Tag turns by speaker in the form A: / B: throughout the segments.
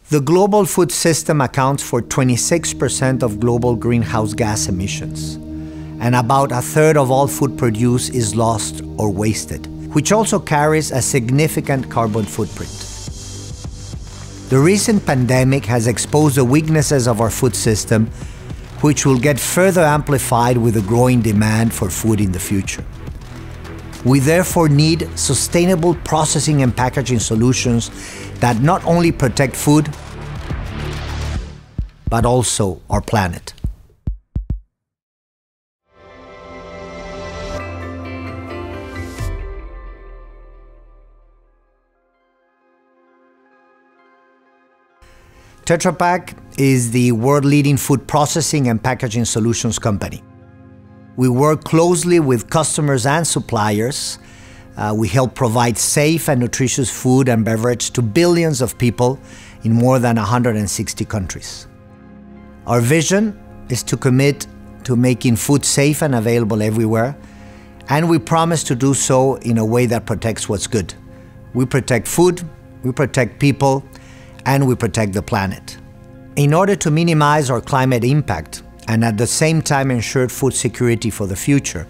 A: The global food system accounts for 26% of global greenhouse gas emissions, and about a third of all food produced is lost or wasted, which also carries a significant carbon footprint. The recent pandemic has exposed the weaknesses of our food system, which will get further amplified with the growing demand for food in the future. We therefore need sustainable processing and packaging solutions that not only protect food, but also our planet. Tetra Pak is the world-leading food processing and packaging solutions company. We work closely with customers and suppliers. We help provide safe and nutritious food and beverage to billions of people in more than 160 countries. Our vision is to commit to making food safe and available everywhere, and we promise to do so in a way that protects what's good. We protect food, we protect people, and we protect the planet. In order to minimize our climate impact and at the same time ensure food security for the future,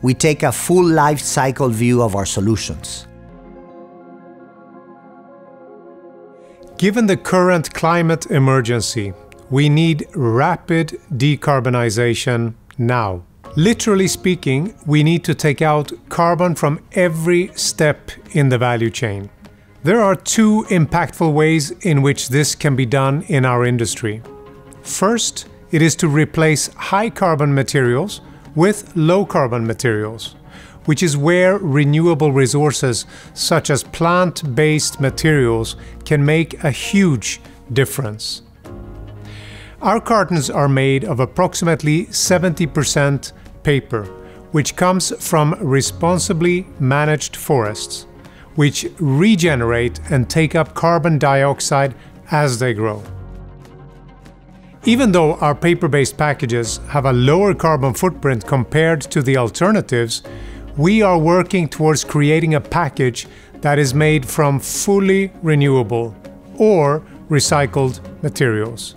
A: we take a full life cycle view of our solutions.
B: Given the current climate emergency, we need rapid decarbonization now. Literally speaking, we need to take out carbon from every step in the value chain. There are two impactful ways in which this can be done in our industry. First, it is to replace high-carbon materials with low-carbon materials, which is where renewable resources such as plant-based materials can make a huge difference. Our cartons are made of approximately 70% paper, which comes from responsibly managed forests, which regenerate and take up carbon dioxide as they grow. Even though our paper-based packages have a lower carbon footprint compared to the alternatives, we are working towards creating a package that is made from fully renewable or recycled materials,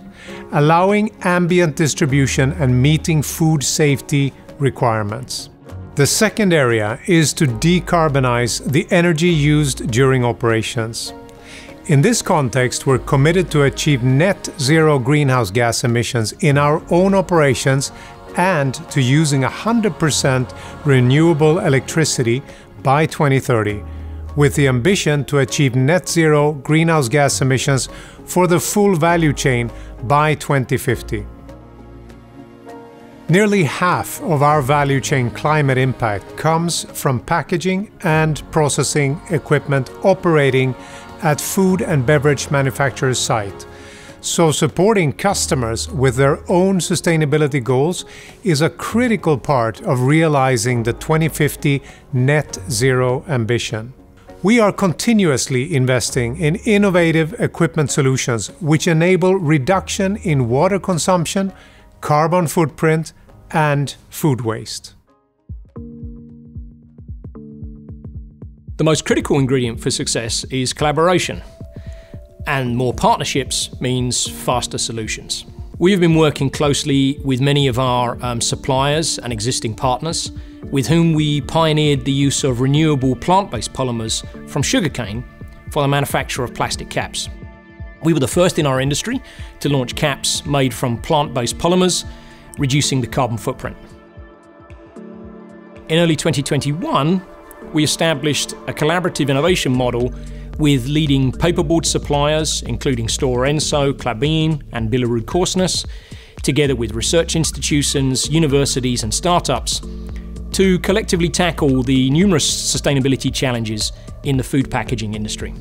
B: allowing ambient distribution and meeting food safety requirements. The second area is to decarbonize the energy used during operations. In this context, we're committed to achieve net zero greenhouse gas emissions in our own operations and to using 100% renewable electricity by 2030, with the ambition to achieve net zero greenhouse gas emissions for the full value chain by 2050. Nearly half of our value chain climate impact comes from packaging and processing equipment operating at food and beverage manufacturers' sites. So supporting customers with their own sustainability goals is a critical part of realizing the 2050 net zero ambition. We are continuously investing in innovative equipment solutions which enable reduction in water consumption, carbon footprint, and food waste.
C: The most critical ingredient for success is collaboration, and more partnerships means faster solutions. We have been working closely with many of our suppliers and existing partners, with whom we pioneered the use of renewable plant-based polymers from sugarcane for the manufacture of plastic caps. We were the first in our industry to launch caps made from plant-based polymers, reducing the carbon footprint. In early 2021, we established a collaborative innovation model with leading paperboard suppliers, including Stora Enso, Klabin, and BillerudKorsnäs, together with research institutions, universities, and startups, to collectively tackle the numerous sustainability challenges in the food packaging industry.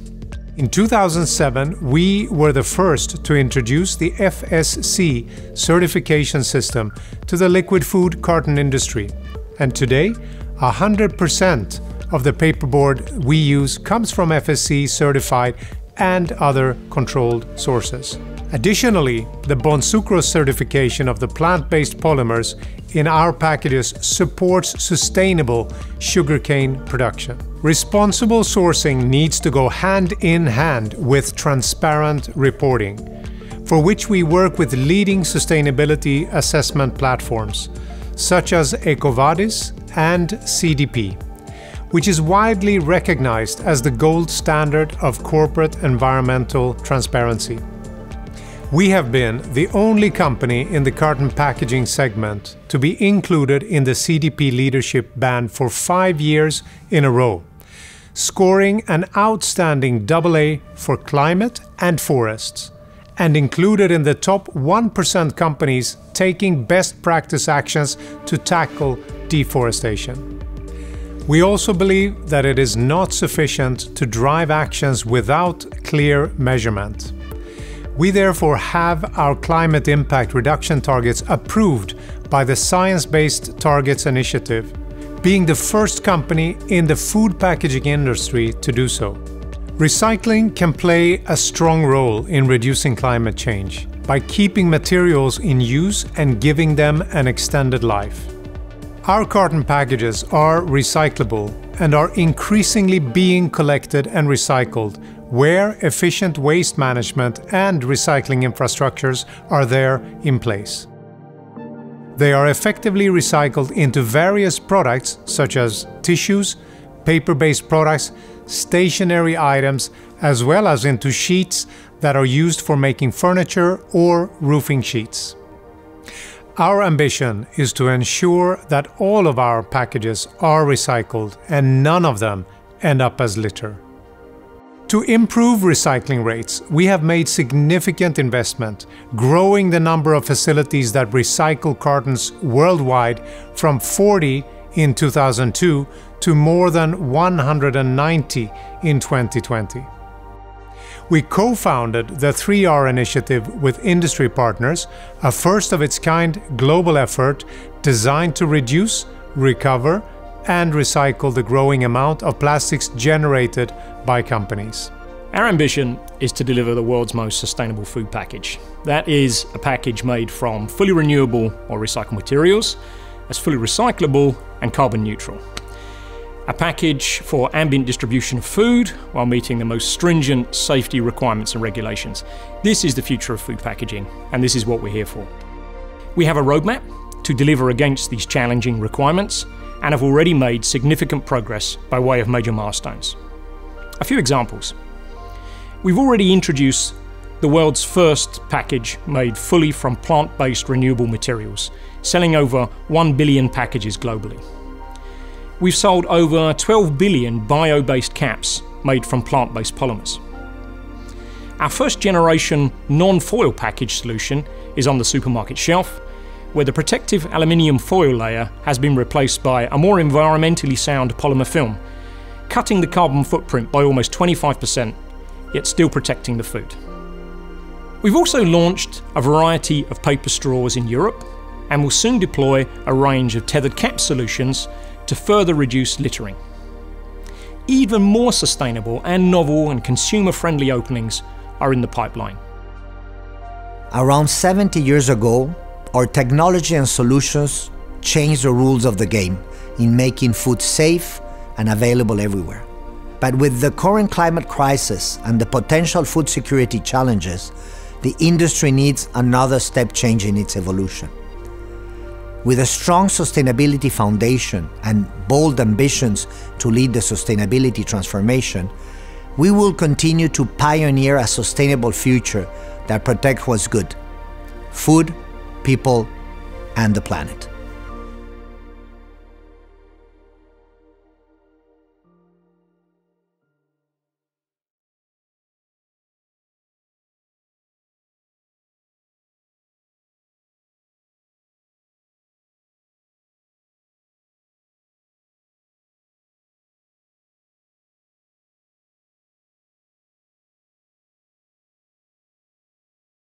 B: In 2007, we were the first to introduce the FSC certification system to the liquid food carton industry. And today, 100% of the paperboard we use comes from FSC certified and other controlled sources. Additionally, the Bonsucro certification of the plant-based polymers in our packages supports sustainable sugarcane production. Responsible sourcing needs to go hand in hand with transparent reporting, for which we work with leading sustainability assessment platforms, such as EcoVadis and CDP, which is widely recognized as the gold standard of corporate environmental transparency. We have been the only company in the carton packaging segment to be included in the CDP leadership band for 5 years in a row, scoring an outstanding AA for climate and forests, and included in the top 1% companies taking best practice actions to tackle deforestation. We also believe that it is not sufficient to drive actions without clear measurement. We therefore have our climate impact reduction targets approved by the Science Based Targets Initiative, being the first company in the food packaging industry to do so. Recycling can play a strong role in reducing climate change by keeping materials in use and giving them an extended life. Our carton packages are recyclable and are increasingly being collected and recycled where efficient waste management and recycling infrastructures are there in place. They are effectively recycled into various products such as tissues, paper-based products, stationery items, as well as into sheets that are used for making furniture or roofing sheets. Our ambition is to ensure that all of our packages are recycled and none of them end up as litter. To improve recycling rates, we have made significant investment, growing the number of facilities that recycle cartons worldwide from 40 in 2002 to more than 190 in 2020. We co-founded the 3R initiative with industry partners, a first-of-its-kind global effort designed to reduce, recover, and recycle the growing amount of plastics generated by companies.
C: Our ambition is to deliver the world's most sustainable food package. That is a package made from fully renewable or recycled materials, as fully recyclable and carbon neutral. A package for ambient distribution of food while meeting the most stringent safety requirements and regulations. This is the future of food packaging, and this is what we're here for. We have a roadmap to deliver against these challenging requirements and have already made significant progress by way of major milestones. A few examples. We've already introduced the world's first package made fully from plant-based renewable materials, selling over 1 billion packages globally. We've sold over 12 billion bio-based caps made from plant-based polymers. Our first generation non-foil package solution is on the supermarket shelf, where the protective aluminium foil layer has been replaced by a more environmentally sound polymer film, cutting the carbon footprint by almost 25%, yet still protecting the food. We've also launched a variety of paper straws in Europe and will soon deploy a range of tethered cap solutions to further reduce littering. Even more sustainable and novel and consumer-friendly openings are in the pipeline.
A: Around 70 years ago, our technology and solutions changed the rules of the game in making food safe and available everywhere. But with the current climate crisis and the potential food security challenges, the industry needs another step change in its evolution. With a strong sustainability foundation and bold ambitions to lead the sustainability transformation, we will continue to pioneer a sustainable future that protects what's good: food, people, and the planet.